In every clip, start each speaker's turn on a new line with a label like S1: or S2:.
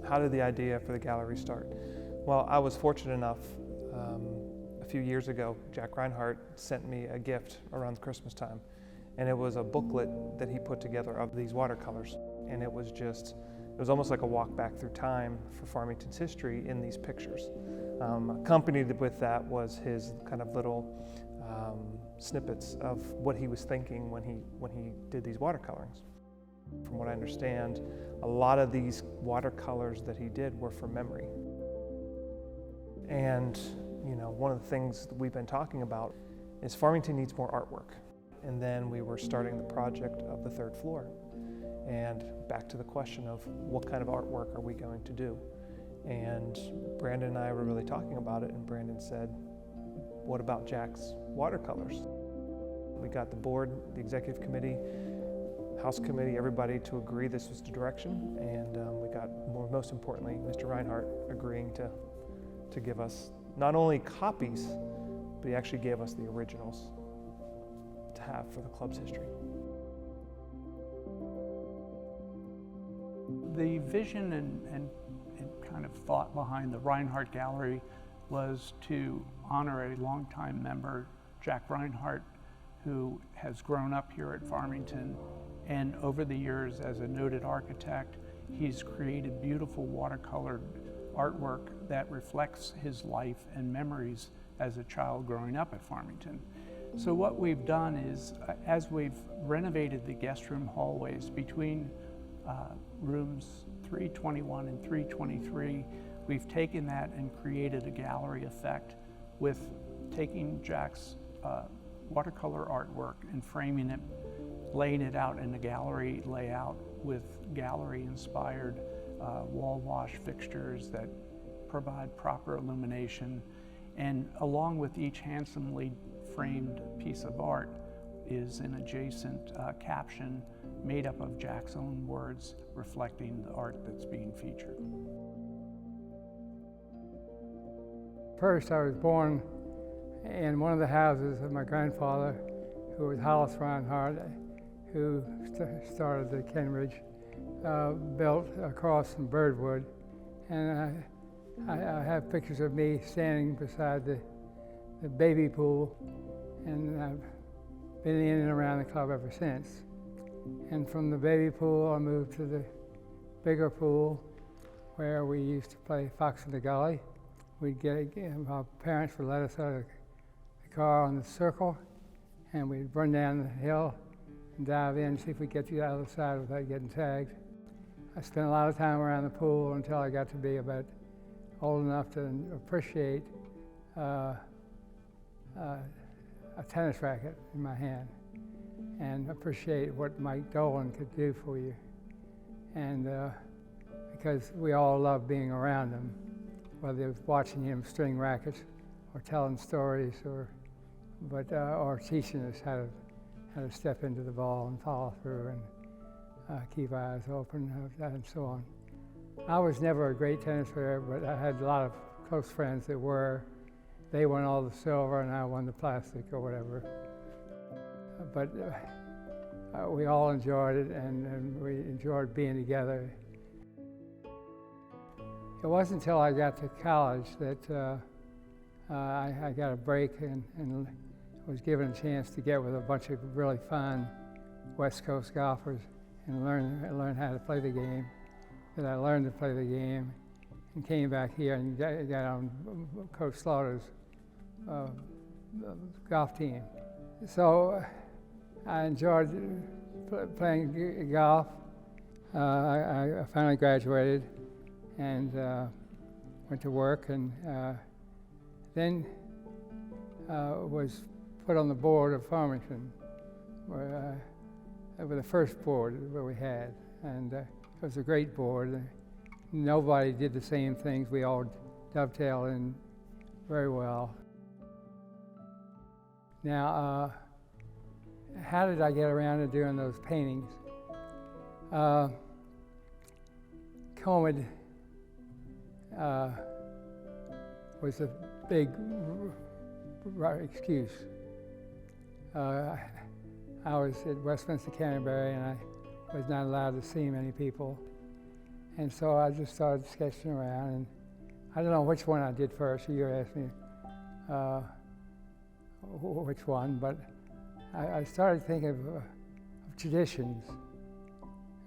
S1: How did the idea for the gallery start? Well, I was fortunate enough, a few years ago, Jack Rinehart sent me a gift around Christmas time, and it was a booklet that he put together of these watercolors, and it was almost like a walk back through time for Farmington's history in these pictures. Accompanied with that was his kind of little snippets of what he was thinking when he did these watercolorings. From what I understand, a lot of these watercolors that he did were from memory. And one of the things that we've been talking about is Farmington needs more artwork. And then we were starting the project of the third floor. And back to the question of what kind of artwork are we going to do? And Brandon and I were really talking about it, and Brandon said, what about Jack's watercolors? We got the board, the executive committee, house committee, everybody to agree this was the direction, and we got, most importantly, Mr. Rinehart agreeing to give us not only copies, but he actually gave us the originals to have for the club's history.
S2: The vision and kind of thought behind the Rinehart Gallery was to honor a longtime member, Jack Rinehart, who has grown up here at Farmington, and over the years as a noted architect, he's created beautiful watercolored artwork that reflects his life and memories as a child growing up at Farmington. So what we've done is, as we've renovated the guest room hallways between rooms 321 and 323, we've taken that and created a gallery effect with taking Jack's watercolor artwork and framing it, laying it out in a gallery layout with gallery-inspired wall wash fixtures that provide proper illumination. And along with each handsomely framed piece of art is an adjacent caption made up of Jack's own words reflecting the art that's being featured.
S3: First, I was born in one of the houses of my grandfather, who was Hollis Rinehart, who started the Kenridge, built across from Birdwood. And I have pictures of me standing beside the baby pool, and I've been in and around the club ever since. And from the baby pool, I moved to the bigger pool, where we used to play Fox in the Gully. Our parents would let us out of the car on the circle, and we'd run down the hill and dive in and see if we could get to the other side without getting tagged. I spent a lot of time around the pool until I got to be about old enough to appreciate a tennis racket in my hand and appreciate what Mike Dolan could do for you. And because we all love being around him, whether it was watching him string rackets or telling stories or teaching us how to step into the ball and follow through and keep eyes open and so on. I was never a great tennis player, but I had a lot of close friends that were. They won all the silver and I won the plastic or whatever. But we all enjoyed it, and we enjoyed being together. It wasn't until I got to college that I got a break and was given a chance to get with a bunch of really fine West Coast golfers and learn how to play the game. That I learned to play the game and came back here and got on Coach Slaughter's golf team. So I enjoyed playing golf. I finally graduated and went to work, and then was put on the board of Farmington, where the first board that we had, and it was a great board. Nobody did the same things. We all dovetailed in very well. Now, how did I get around to doing those paintings? Comid was a big excuse. I was at Westminster Canterbury, and I was not allowed to see many people. And so I just started sketching around, and I don't know which one I did first. You asked me which one, but I started thinking of traditions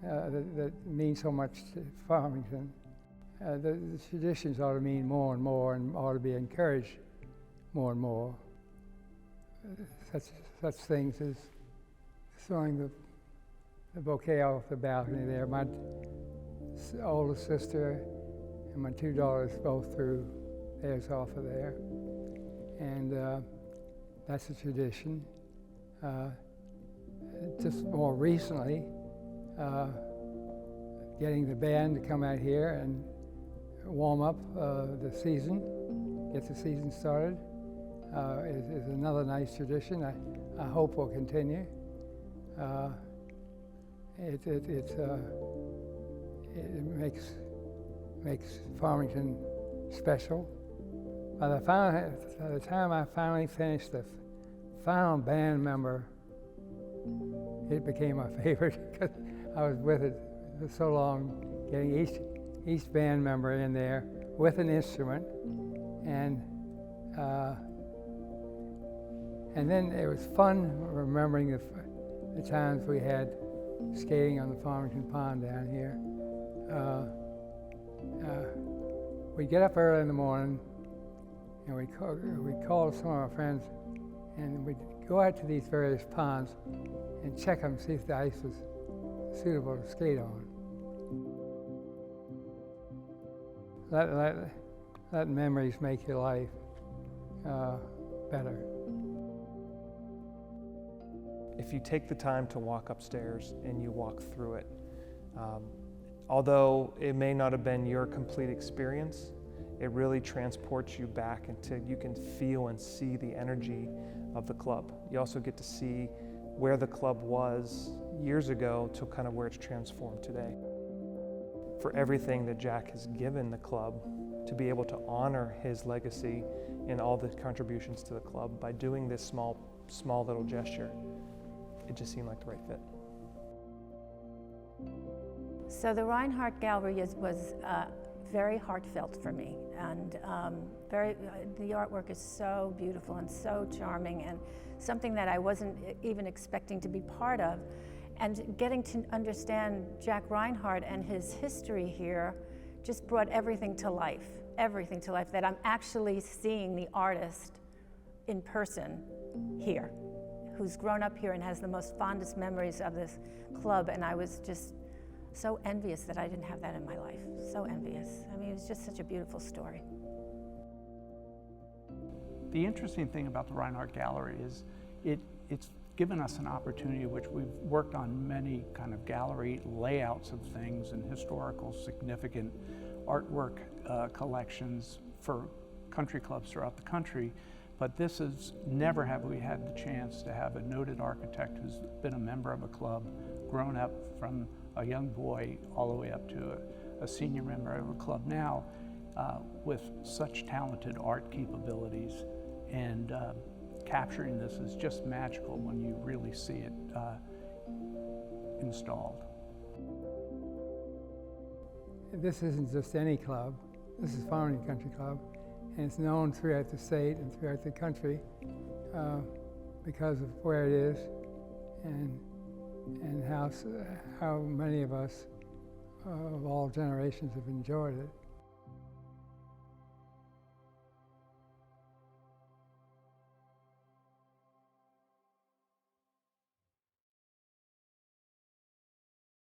S3: that mean so much to Farmington. The traditions ought to mean more and more, and ought to be encouraged more and more. Such things as throwing the bouquet off the balcony there. My oldest sister and my two daughters both threw theirs off of there, and that's a tradition. Just more recently, getting the band to come out here and warm up the season, get the season started, is another nice tradition. I hope will continue. It makes Farmington special. By the time I finally finished the final band member, it became my favorite because I was with it for so long, getting each band member in there with an instrument, and then it was fun remembering the times we had skating on the Farmington Pond down here. We'd get up early in the morning, and we'd call some of our friends, and we'd go out to these various ponds and check them, see if the ice was suitable to skate on. Let memories make your life better.
S1: If you take the time to walk upstairs and you walk through it, although it may not have been your complete experience, it really transports you back until you can feel and see the energy of the club. You also get to see where the club was years ago to kind of where it's transformed today. For everything that Jack has given the club, to be able to honor his legacy and all the contributions to the club by doing this small little gesture, it just seemed like the right fit.
S4: So the Rinehart Gallery was very heartfelt for me, and the artwork is so beautiful and so charming, and something that I wasn't even expecting to be part of. And getting to understand Jack Rinehart and his history here just brought everything to life, that I'm actually seeing the artist in person here, who's grown up here and has the most fondest memories of this club. And I was just so envious that I didn't have that in my life, so envious. I mean, it was just such a beautiful story.
S2: The interesting thing about the Rinehart Gallery is it's given us an opportunity, which we've worked on many kind of gallery layouts of things and historical significant artwork collections for country clubs throughout the country. But this is, never have we had the chance to have a noted architect who's been a member of a club, grown up from a young boy all the way up to a senior member of a club now, with such talented art capabilities. And capturing this is just magical when you really see it installed.
S3: This isn't just any club. This is Farmington Country Club, and it's known throughout the state and throughout the country because of where it is and how many of us of all generations have enjoyed it.